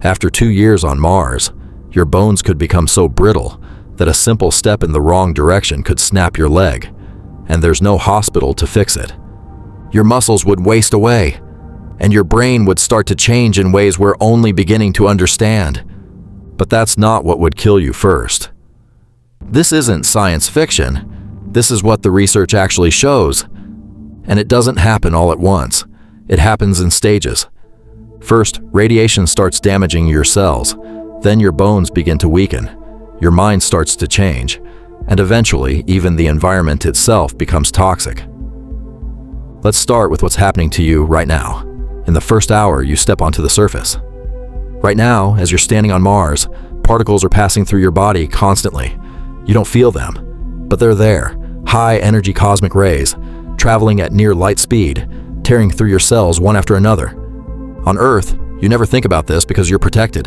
After 2 years on Mars, your bones could become so brittle that a simple step in the wrong direction could snap your leg, and there's no hospital to fix it. Your muscles would waste away, and your brain would start to change in ways we're only beginning to understand. But that's not what would kill you first. This isn't science fiction. This is what the research actually shows. And it doesn't happen all at once. It happens in stages. First, radiation starts damaging your cells. Then your bones begin to weaken. Your mind starts to change. And eventually, even the environment itself becomes toxic. Let's start with what's happening to you right now. In the first hour, you step onto the surface. Right now, as you're standing on Mars, particles are passing through your body constantly. You don't feel them, but they're there. High-energy cosmic rays, traveling at near light speed, tearing through your cells one after another. On Earth, you never think about this because you're protected.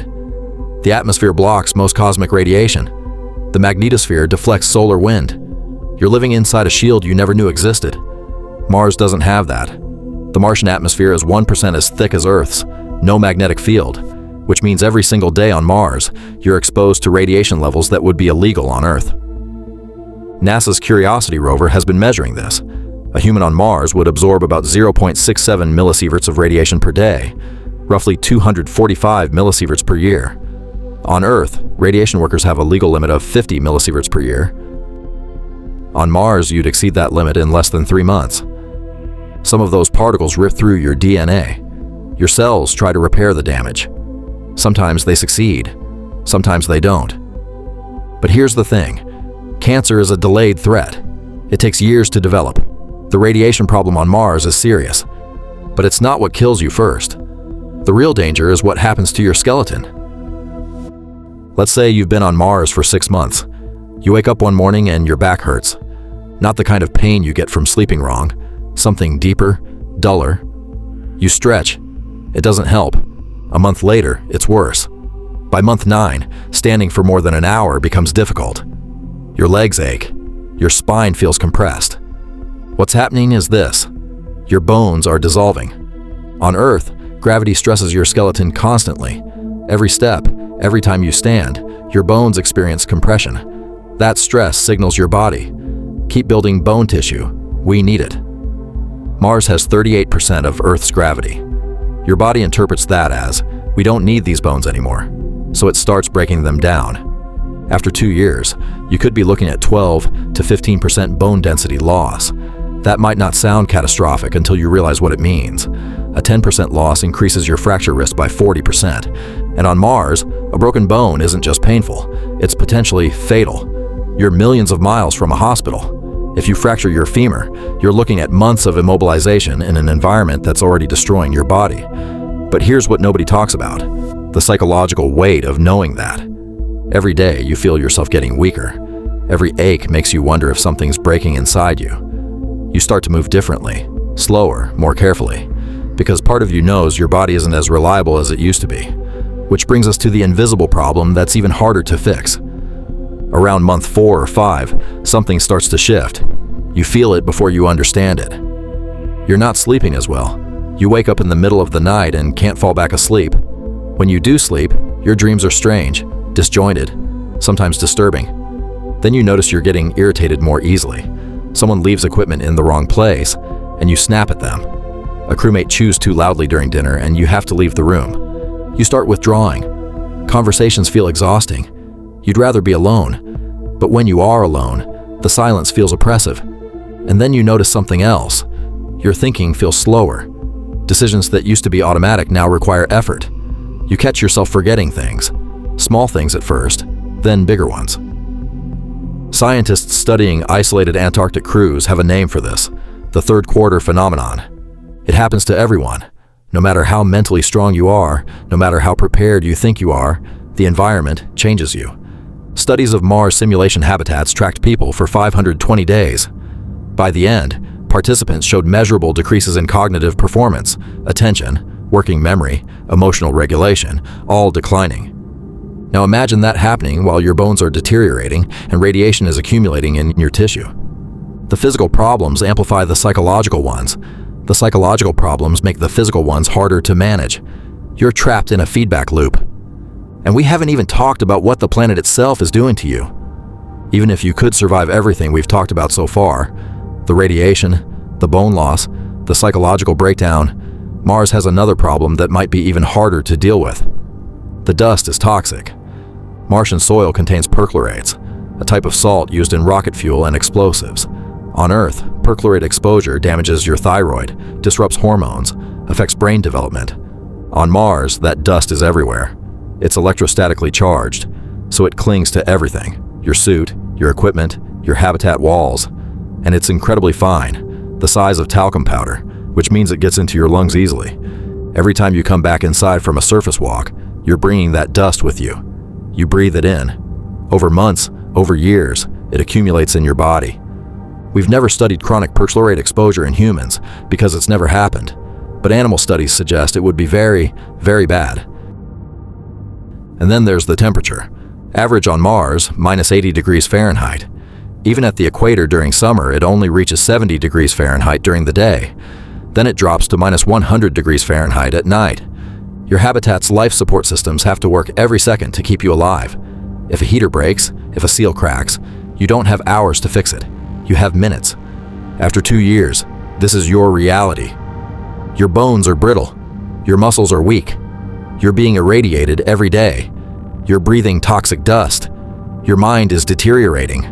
The atmosphere blocks most cosmic radiation. The magnetosphere deflects solar wind. You're living inside a shield you never knew existed. Mars doesn't have that. The Martian atmosphere is 1% as thick as Earth's, no magnetic field, which means every single day on Mars, you're exposed to radiation levels that would be illegal on Earth. NASA's Curiosity rover has been measuring this. A human on Mars would absorb about 0.67 millisieverts of radiation per day, roughly 245 millisieverts per year. On Earth, radiation workers have a legal limit of 50 millisieverts per year. On Mars, you'd exceed that limit in less than 3 months. Some of those particles rip through your DNA. Your cells try to repair the damage. Sometimes they succeed, sometimes they don't. But here's the thing. Cancer is a delayed threat. It takes years to develop. The radiation problem on Mars is serious, but it's not what kills you first. The real danger is what happens to your skeleton. Let's say you've been on Mars for 6 months. You wake up one morning and your back hurts. Not the kind of pain you get from sleeping wrong, something deeper, duller. You stretch. It doesn't help. A month later, it's worse. By month 9, standing for more than an hour becomes difficult. Your legs ache. Your spine feels compressed. What's happening is this. Your bones are dissolving. On Earth, gravity stresses your skeleton constantly. Every step, every time you stand, your bones experience compression. That stress signals your body. Keep building bone tissue. We need it. Mars has 38% of Earth's gravity. Your body interprets that as, we don't need these bones anymore, so it starts breaking them down. After 2 years, you could be looking at 12 to 15% bone density loss. That might not sound catastrophic until you realize what it means. A 10% loss increases your fracture risk by 40%. And on Mars, a broken bone isn't just painful, it's potentially fatal. You're millions of miles from a hospital. If you fracture your femur, you're looking at months of immobilization in an environment that's already destroying your body. But here's what nobody talks about: the psychological weight of knowing that. Every day you feel yourself getting weaker. Every ache makes you wonder if something's breaking inside you. You start to move differently, slower, more carefully, because part of you knows your body isn't as reliable as it used to be. Which brings us to the invisible problem that's even harder to fix. Around month 4 or 5, something starts to shift. You feel it before you understand it. You're not sleeping as well. You wake up in the middle of the night and can't fall back asleep. When you do sleep, your dreams are strange, disjointed, sometimes disturbing. Then you notice you're getting irritated more easily. Someone leaves equipment in the wrong place, and you snap at them. A crewmate chews too loudly during dinner, and you have to leave the room. You start withdrawing. Conversations feel exhausting. You'd rather be alone. But when you are alone, the silence feels oppressive. And then you notice something else. Your thinking feels slower. Decisions that used to be automatic now require effort. You catch yourself forgetting things. Small things at first, then bigger ones. Scientists studying isolated Antarctic crews have a name for this: the third quarter phenomenon. It happens to everyone. No matter how mentally strong you are, no matter how prepared you think you are, the environment changes you. Studies of Mars simulation habitats tracked people for 520 days. By the end, participants showed measurable decreases in cognitive performance, attention, working memory, emotional regulation, all declining. Now imagine that happening while your bones are deteriorating and radiation is accumulating in your tissue. The physical problems amplify the psychological ones. The psychological problems make the physical ones harder to manage. You're trapped in a feedback loop. And we haven't even talked about what the planet itself is doing to you. Even if you could survive everything we've talked about so far, the radiation, the bone loss, the psychological breakdown, Mars has another problem that might be even harder to deal with. The dust is toxic. Martian soil contains perchlorates, a type of salt used in rocket fuel and explosives. On Earth, perchlorate exposure damages your thyroid, disrupts hormones, affects brain development. On Mars, that dust is everywhere. It's electrostatically charged, so it clings to everything: your suit, your equipment, your habitat walls. And it's incredibly fine, the size of talcum powder, which means it gets into your lungs easily. Every time you come back inside from a surface walk, you're bringing that dust with you. You breathe it in. Over months, over years, it accumulates in your body. We've never studied chronic perchlorate exposure in humans because it's never happened, but animal studies suggest it would be very, very bad. And then there's the temperature. Average on Mars, minus 80 degrees Fahrenheit. Even at the equator during summer, it only reaches 70 degrees Fahrenheit during the day. Then it drops to minus 100 degrees Fahrenheit at night. Your habitat's life support systems have to work every second to keep you alive. If a heater breaks, if a seal cracks, you don't have hours to fix it. You have minutes. After 2 years, this is your reality. Your bones are brittle. Your muscles are weak. You're being irradiated every day. You're breathing toxic dust. Your mind is deteriorating.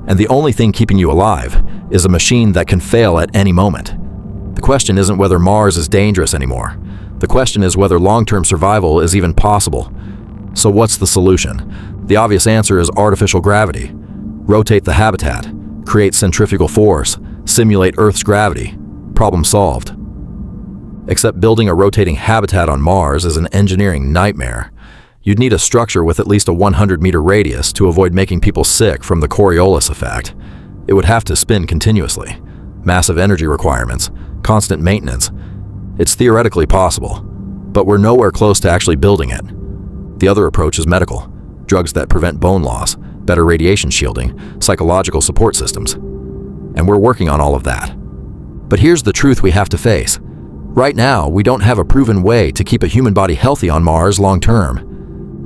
And the only thing keeping you alive is a machine that can fail at any moment. The question isn't whether Mars is dangerous anymore. The question is whether long-term survival is even possible. So what's the solution? The obvious answer is artificial gravity. Rotate the habitat, create centrifugal force, simulate Earth's gravity. Problem solved. Except building a rotating habitat on Mars is an engineering nightmare. You'd need a structure with at least a 100-meter radius to avoid making people sick from the Coriolis effect. It would have to spin continuously. Massive energy requirements, constant maintenance. It's theoretically possible, but we're nowhere close to actually building it. The other approach is medical. Drugs that prevent bone loss, better radiation shielding, psychological support systems. And we're working on all of that. But here's the truth we have to face. Right now, we don't have a proven way to keep a human body healthy on Mars long term.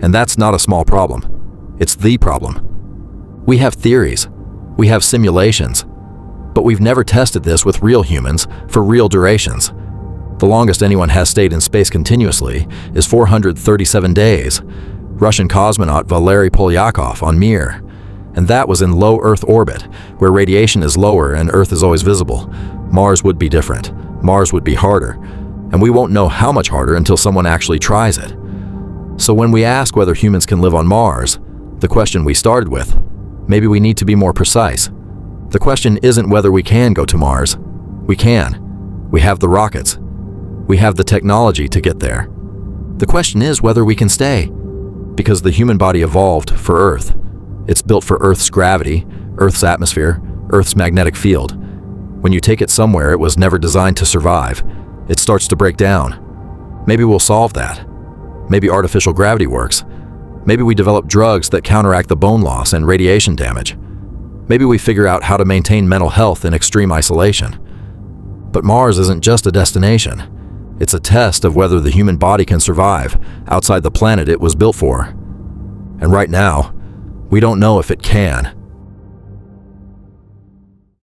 And that's not a small problem. It's the problem. We have theories. We have simulations. But we've never tested this with real humans for real durations. The longest anyone has stayed in space continuously is 437 days. Russian cosmonaut Valery Polyakov on Mir. And that was in low Earth orbit, where radiation is lower and Earth is always visible. Mars would be different. Mars would be harder. And we won't know how much harder until someone actually tries it. So when we ask whether humans can live on Mars, the question we started with, maybe we need to be more precise. The question isn't whether we can go to Mars. We can. We have the rockets. We have the technology to get there. The question is whether we can stay. Because the human body evolved for Earth. It's built for Earth's gravity, Earth's atmosphere, Earth's magnetic field. When you take it somewhere it was never designed to survive, it starts to break down. Maybe we'll solve that. Maybe artificial gravity works. Maybe we develop drugs that counteract the bone loss and radiation damage. Maybe we figure out how to maintain mental health in extreme isolation. But Mars isn't just a destination. It's a test of whether the human body can survive outside the planet it was built for. And right now, we don't know if it can.